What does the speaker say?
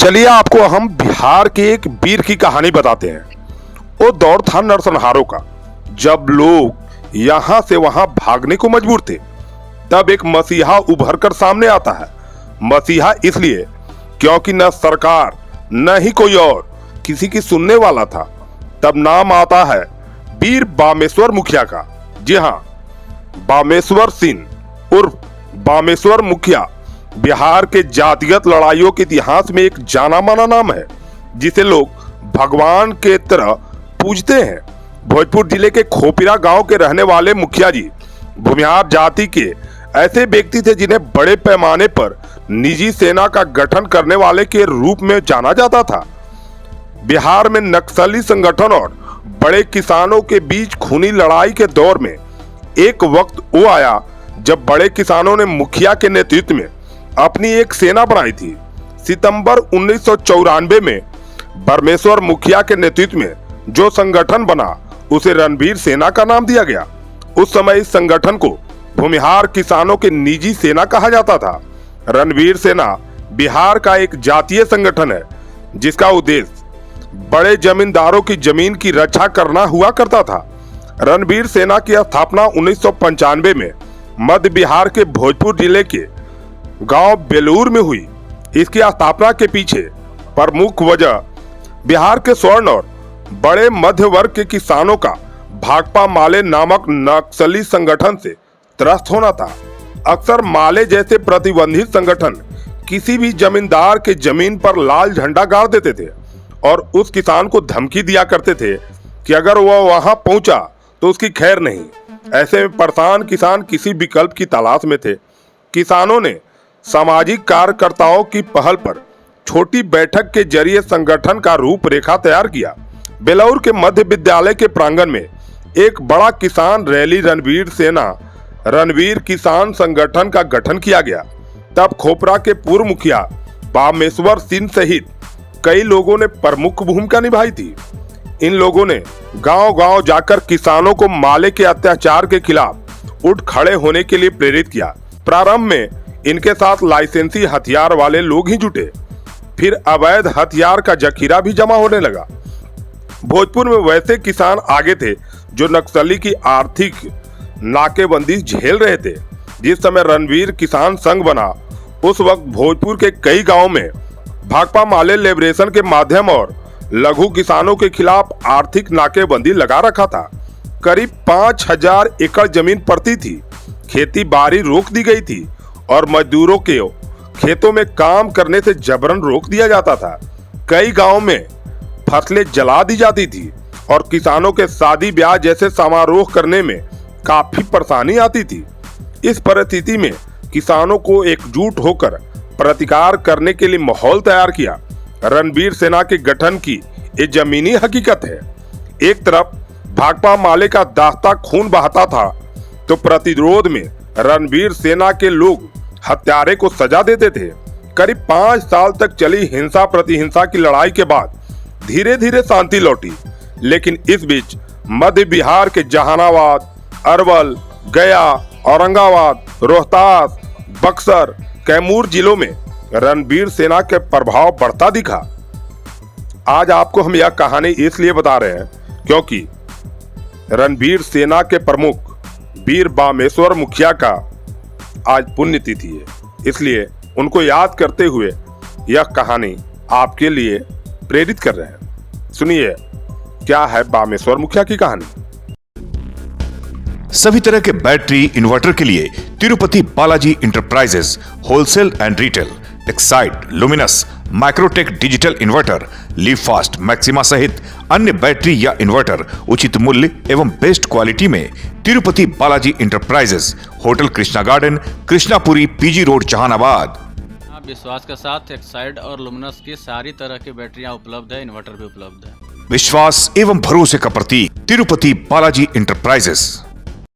चलिए आपको हम बिहार के एक वीर की कहानी बताते हैं। वो दौर था नरसंहारों का, जब लोग यहां से वहां भागने को मजबूर थे। तब एक मसीहा उभर कर सामने आता है। मसीहा इसलिए क्योंकि न सरकार न ही कोई और किसी की सुनने वाला था। तब नाम आता है वीर बामेश्वर मुखिया का। जी हाँ, बामेश्वर सिंह उर्फ बामेश्वर मुखिया बिहार के जातिगत लड़ाइयों के इतिहास में एक जाना माना नाम है, जिसे लोग भगवान के तरह पूजते हैं। भोजपुर जिले के खोपिरा गांव के रहने वाले मुखिया जी भूमिहार जाति के ऐसे व्यक्ति थे जिन्हें बड़े पैमाने पर निजी सेना का गठन करने वाले के रूप में जाना जाता था। बिहार में नक्सली संगठन और बड़े किसानों के बीच खूनी लड़ाई के दौर में एक वक्त वो आया जब बड़े किसानों ने मुखिया के नेतृत्व में अपनी एक सेना बनाई थी। सितंबर 1994 में बामेश्वर मुखिया के नेतृत्व में जो संगठन बना उसे रणवीर सेना का नाम दिया गया। उस समय इस संगठन को भूमिहार किसानों के निजी सेना कहा जाता था। रणवीर सेना बिहार का एक जातीय संगठन है जिसका उद्देश्य बड़े जमींदारों की जमीन की रक्षा करना हुआ करता था। रणवीर सेना की स्थापना 1995 में मध्य बिहार के भोजपुर जिले के गांव बेलूर में हुई। इसकी स्थापना के पीछे प्रमुख वजह बिहार के स्वर्ण और बड़े मध्य वर्ग के किसानों का भाकपा माले नामक नक्सली संगठन से त्रस्त होना था। अक्सर माले जैसे प्रतिबंधित संगठन किसी भी जमींदार के जमीन पर लाल झंडा गाड़ देते थे और उस किसान को धमकी दिया करते थे कि अगर वह वहां पहुंचा तो उसकी खैर नहीं। ऐसे में परेशान किसान किसी विकल्प की तलाश में थे। किसानों ने सामाजिक कार्यकर्ताओं की पहल पर छोटी बैठक के जरिए संगठन का रूपरेखा तैयार किया। बेलौर के मध्य विद्यालय के प्रांगण में एक बड़ा किसान रैली रणवीर सेना रणवीर किसान संगठन का गठन किया गया। तब खोपरा के पूर्व मुखिया बामेश्वर सिंह सहित कई लोगों ने प्रमुख भूमिका निभाई थी। इन लोगों ने गांव-गांव जाकर किसानों को माले के अत्याचार के खिलाफ उठ खड़े होने के लिए प्रेरित किया। प्रारंभ में इनके साथ लाइसेंसी हथियार वाले लोग ही जुटे, फिर अवैध हथियार का जखीरा भी जमा होने लगा। भोजपुर में वैसे किसान आगे थे जो नक्सली की आर्थिक नाकेबंदी झेल रहे थे। जिस समय रणवीर किसान संघ बना उस वक्त भोजपुर के कई गांवों में भाकपा माले लिबरेशन के माध्यम और लघु किसानों के खिलाफ आर्थिक नाकेबंदी लगा रखा था। करीब 5000 एकड़ जमीन पड़ती थी। खेती बाड़ी रोक दी गई थी और मजदूरों के खेतों में काम करने से जबरन रोक दिया जाता था। कई गांवों में फसलें जला दी जाती थी और किसानों के शादी ब्याह जैसे समारोह करने में काफी परेशानी आती थी। इस परिस्थिति में किसानों को एकजुट होकर प्रतिकार करने के लिए माहौल तैयार किया। रणवीर सेना के गठन की ये जमीनी हकीकत है। एक तरफ भाकपा माले का दास्ता खून बहाता था तो प्रतिरोध में रणवीर सेना के लोग हत्यारे को सजा देते थे। करीब 5 साल तक चली हिंसा प्रतिहिंसा की लड़ाई के बाद धीरे धीरे शांति लौटी, लेकिन इस बीच मध्य बिहार के जहानाबाद, अरवल, गया, औरंगाबाद, रोहतास, बक्सर, कैमूर जिलों में रणवीर सेना के प्रभाव बढ़ता दिखा। आज आपको हम यह कहानी इसलिए बता रहे हैं क्योंकि रणवीर सेना के प्रमुख वीर बामेश्वर मुखिया का आज पुण्यतिथि है, इसलिए उनको याद करते हुए यह कहानी आपके लिए प्रेरित कर रहे हैं। सुनिए क्या है बामेश्वर मुखिया की कहानी। सभी तरह के बैटरी इन्वर्टर के लिए Tirupati Balaji enterprises wholesale and retail, Exide, luminous, Microtek digital inverter, leave fast, maxima सहित अन्य बैटरी या इन्वर्टर उचित मूल्य एवं बेस्ट क्वालिटी में Tirupati Balaji enterprises, hotel Krishna garden, Krishnapuri, PG road, Jehanabad. विश्वास के साथ एक्साइड और लुमिनस की सारी तरह की बैटरियां उपलब्ध है, इन्वर्टर भी उपलब्ध है। विश्वास एवं भरोसे का प्रतीक तिरुपति बालाजी इंटरप्राइजेस।